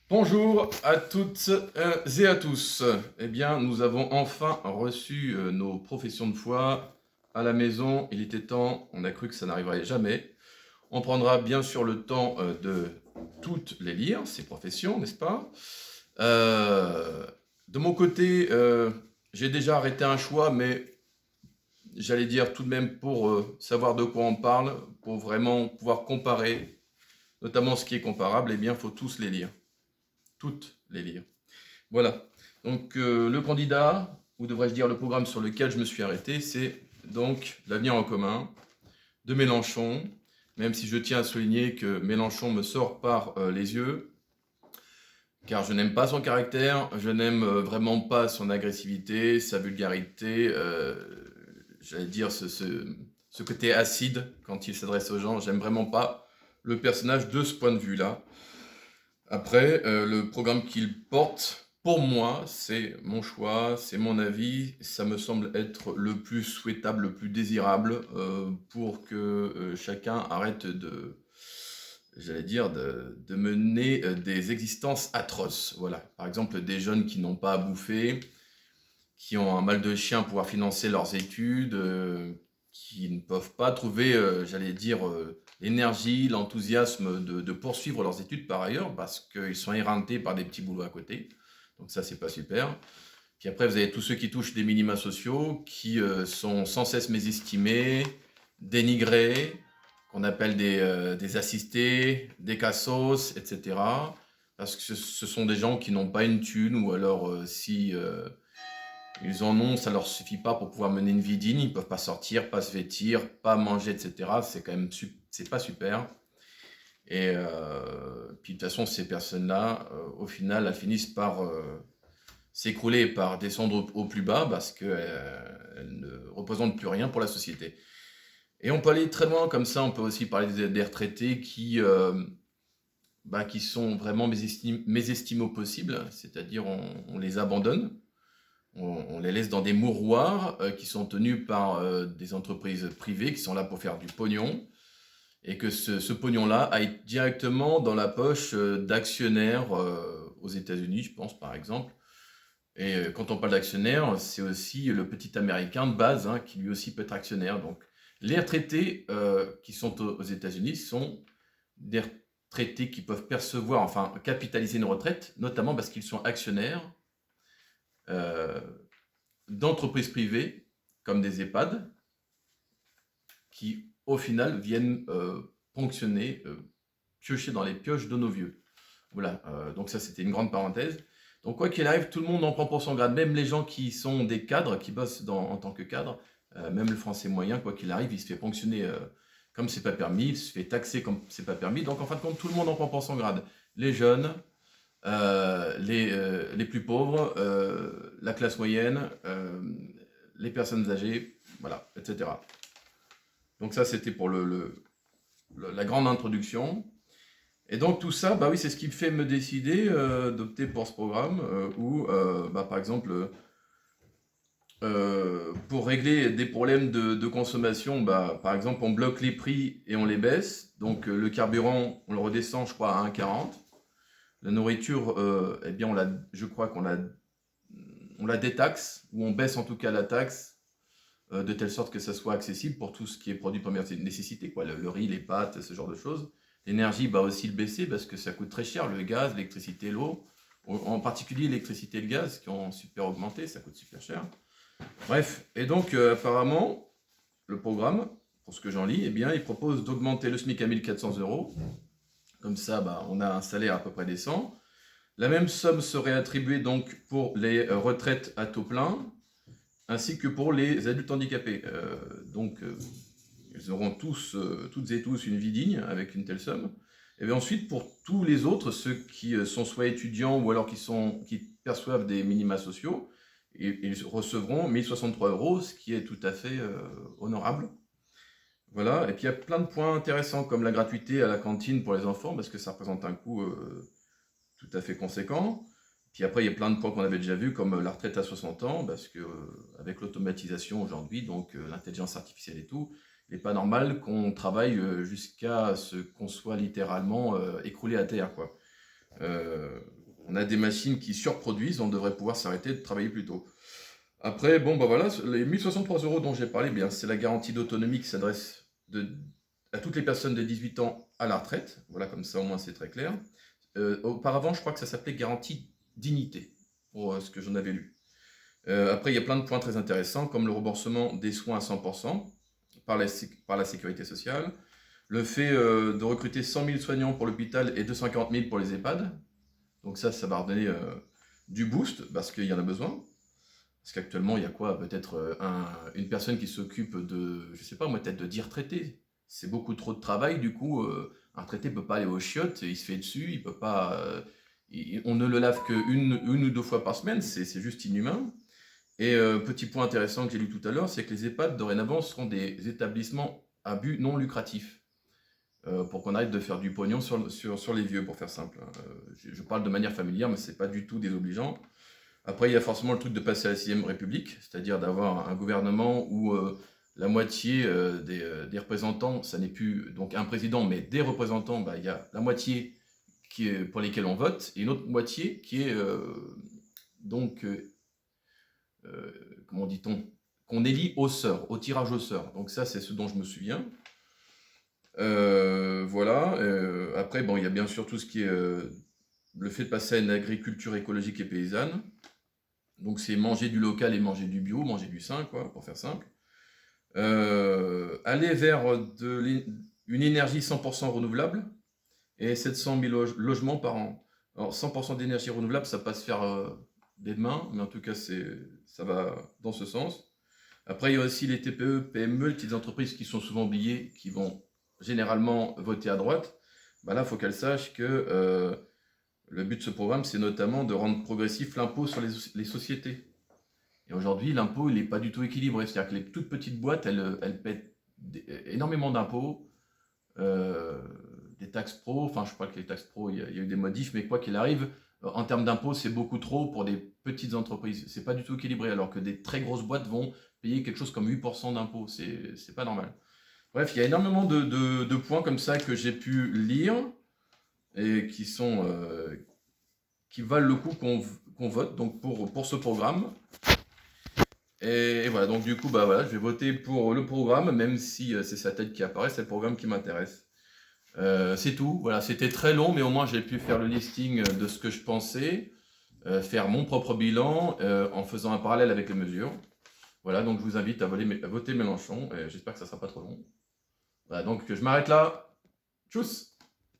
Bonjour à toutes et à tous. Eh bien, nous avons enfin reçu nos professions de foi à la maison. Il était temps, on a cru que ça n'arriverait jamais. On prendra bien sûr le temps de toutes les lire, ces professions, n'est-ce pas? Euh, de mon côté, j'ai déjà arrêté un choix, mais j'allais dire tout de même pour savoir de quoi on parle, pour vraiment pouvoir comparer, notamment ce qui est comparable, eh bien, il faut tous les lire. Toutes les lire. Voilà. Donc le candidat, ou devrais-je dire le programme sur lequel je me suis arrêté, c'est donc l'avenir en commun de Mélenchon, même si je tiens à souligner que Mélenchon me sort par les yeux, car je n'aime pas son caractère, je n'aime vraiment pas son agressivité, sa vulgarité, j'allais dire ce côté acide quand il s'adresse aux gens, j'aime vraiment pas le personnage de ce point de vue-là. Après, le programme qu'il porte, pour moi, c'est mon choix, c'est mon avis, ça me semble être le plus souhaitable, le plus désirable pour que chacun arrête j'allais dire, de mener des existences atroces. Voilà. Par exemple, des jeunes qui n'ont pas à bouffer, qui ont un mal de chien pour pouvoir financer leurs études, qui ne peuvent pas trouver, j'allais dire, l'énergie, l'enthousiasme de poursuivre leurs études par ailleurs, parce qu'ils sont éreintés par des petits boulots à côté. Donc ça, c'est pas super. Puis après, vous avez tous ceux qui touchent des minima sociaux, qui sont sans cesse mésestimés, dénigrés, qu'on appelle des assistés, des cassos, etc. Parce que ce sont des gens qui n'ont pas une thune, ou alors si ils en ont, ça leur suffit pas pour pouvoir mener une vie digne, ils peuvent pas sortir, pas se vêtir, pas manger, etc. C'est quand même c'est pas super. Et puis de toute façon, ces personnes-là, au final, elles finissent par s'écrouler, par descendre au plus bas parce qu'elles ne représentent plus rien pour la société. Et on peut aller très loin comme ça, on peut aussi parler des retraités qui sont vraiment mésestimés au possible, c'est-à-dire on les abandonne. On les laisse dans des mouroirs qui sont tenus par des entreprises privées qui sont là pour faire du pognon et que ce pognon-là aille directement dans la poche d'actionnaires aux États-Unis, je pense par exemple. Et quand on parle d'actionnaire, c'est aussi le petit américain de base qui lui aussi peut être actionnaire. Donc les retraités qui sont aux États-Unis sont des retraités qui peuvent percevoir, enfin capitaliser une retraite, notamment parce qu'ils sont actionnaires euh, d'entreprises privées comme des EHPAD qui, au final, viennent ponctionner, piocher dans les pioches de nos vieux. Voilà, donc ça c'était une grande parenthèse. Donc quoi qu'il arrive, tout le monde en prend pour son grade, même les gens qui sont des cadres, qui bossent en tant que cadres, même le français moyen, quoi qu'il arrive, il se fait ponctionner comme c'est pas permis, il se fait taxer comme c'est pas permis, donc en fin de compte, tout le monde en prend pour son grade. Les jeunes, les plus pauvres, la classe moyenne, les personnes âgées, voilà, etc. Donc ça, c'était pour la grande introduction. Et donc tout ça, bah oui, c'est ce qui me fait me décider d'opter pour ce programme où, par exemple, pour régler des problèmes de consommation, par exemple, on bloque les prix et on les baisse. Donc le carburant, on le redescend, je crois, à 1,40. La nourriture, eh bien, je crois on la détaxe, ou on baisse en tout cas la taxe, de telle sorte que ça soit accessible pour tout ce qui est produit de première nécessité, quoi, le riz, les pâtes, ce genre de choses. L'énergie va aussi le baisser parce que ça coûte très cher, le gaz, l'électricité, l'eau. En particulier l'électricité et le gaz qui ont super augmenté, ça coûte super cher. Bref, et donc apparemment, le programme, pour ce que j'en lis, eh bien, il propose d'augmenter le SMIC à 1 400 euros. Comme ça, on a un salaire à peu près décent. La même somme serait attribuée donc pour les retraites à taux plein, ainsi que pour les adultes handicapés. Donc, ils auront toutes et tous une vie digne avec une telle somme. Et bien ensuite, pour tous les autres, ceux qui sont soit étudiants ou alors qui perçoivent des minima sociaux, ils recevront 1063 euros, ce qui est tout à fait honorable. Voilà, et puis il y a plein de points intéressants comme la gratuité à la cantine pour les enfants, parce que ça représente un coût tout à fait conséquent. Puis après, il y a plein de points qu'on avait déjà vus, comme la retraite à 60 ans, parce que avec l'automatisation aujourd'hui, donc l'intelligence artificielle et tout, il n'est pas normal qu'on travaille jusqu'à ce qu'on soit littéralement écroulé à terre, quoi. On a des machines qui surproduisent, on devrait pouvoir s'arrêter de travailler plus tôt. Après, bon, bah voilà, les 1063 euros dont j'ai parlé, bien, c'est la garantie d'autonomie qui s'adresse à toutes les personnes de 18 ans à la retraite. Voilà, comme ça au moins c'est très clair. Auparavant, je crois que ça s'appelait garantie dignité, pour ce que j'en avais lu. Après, il y a plein de points très intéressants, comme le remboursement des soins à 100% par la sécurité sociale, le fait de recruter 100 000 soignants pour l'hôpital et 240 000 pour les EHPAD. Donc ça va redonner du boost, parce qu'il y en a besoin. Parce qu'actuellement, il y a quoi? Peut-être une personne qui s'occupe de, je sais pas moi, peut-être de 10 retraités. C'est beaucoup trop de travail, du coup, un retraité ne peut pas aller aux chiottes, il se fait dessus, il peut pas... on ne le lave qu'une ou deux fois par semaine, c'est juste inhumain. Et petit point intéressant que j'ai lu tout à l'heure, c'est que les EHPAD, dorénavant, seront des établissements à but non lucratif. Pour qu'on arrête de faire du pognon sur les vieux, pour faire simple. Je parle de manière familière, mais ce n'est pas du tout désobligeant. Après, il y a forcément le truc de passer à la 6ème République, c'est-à-dire d'avoir un gouvernement où la moitié des représentants, ça n'est plus donc un président, mais des représentants, bah, il y a la moitié pour lesquels on vote, et une autre moitié qui est comment dit-on, qu'on élit au sort, au tirage au sort. Donc ça, c'est ce dont je me souviens. Voilà. Après, bon, il y a bien sûr tout ce qui est le fait de passer à une agriculture écologique et paysanne. Donc c'est manger du local et manger du bio, manger du sain, quoi, pour faire simple. Aller vers une énergie 100% renouvelable et 700 000 logements par an. Alors 100% d'énergie renouvelable, ça va pas se faire dès demain, mais en tout cas, ça va dans ce sens. Après, il y a aussi les TPE, PME, les petites entreprises qui sont souvent oubliées, qui vont généralement voter à droite. Bah là, il faut qu'elles sachent que le but de ce programme, c'est notamment de rendre progressif l'impôt sur les sociétés. Et aujourd'hui, l'impôt, il n'est pas du tout équilibré. C'est-à-dire que les toutes petites boîtes, elles paient énormément d'impôts, des taxes pro. Enfin, je crois que les taxes pro, il y a eu des modifs, mais quoi qu'il arrive, en termes d'impôts, c'est beaucoup trop pour des petites entreprises. C'est pas du tout équilibré, alors que des très grosses boîtes vont payer quelque chose comme 8% d'impôts. C'est pas normal. Bref, il y a énormément de points comme ça que j'ai pu lire et qui valent le coup qu'on vote donc pour ce programme. Et voilà, donc du coup, bah voilà, je vais voter pour le programme, même si c'est sa tête qui apparaît, c'est le programme qui m'intéresse. C'est tout, voilà, c'était très long, mais au moins j'ai pu faire le listing de ce que je pensais, faire mon propre bilan en faisant un parallèle avec les mesures. Voilà, donc je vous invite à voter Mélenchon, et j'espère que ça ne sera pas trop long. Voilà, donc je m'arrête là. Tchuss!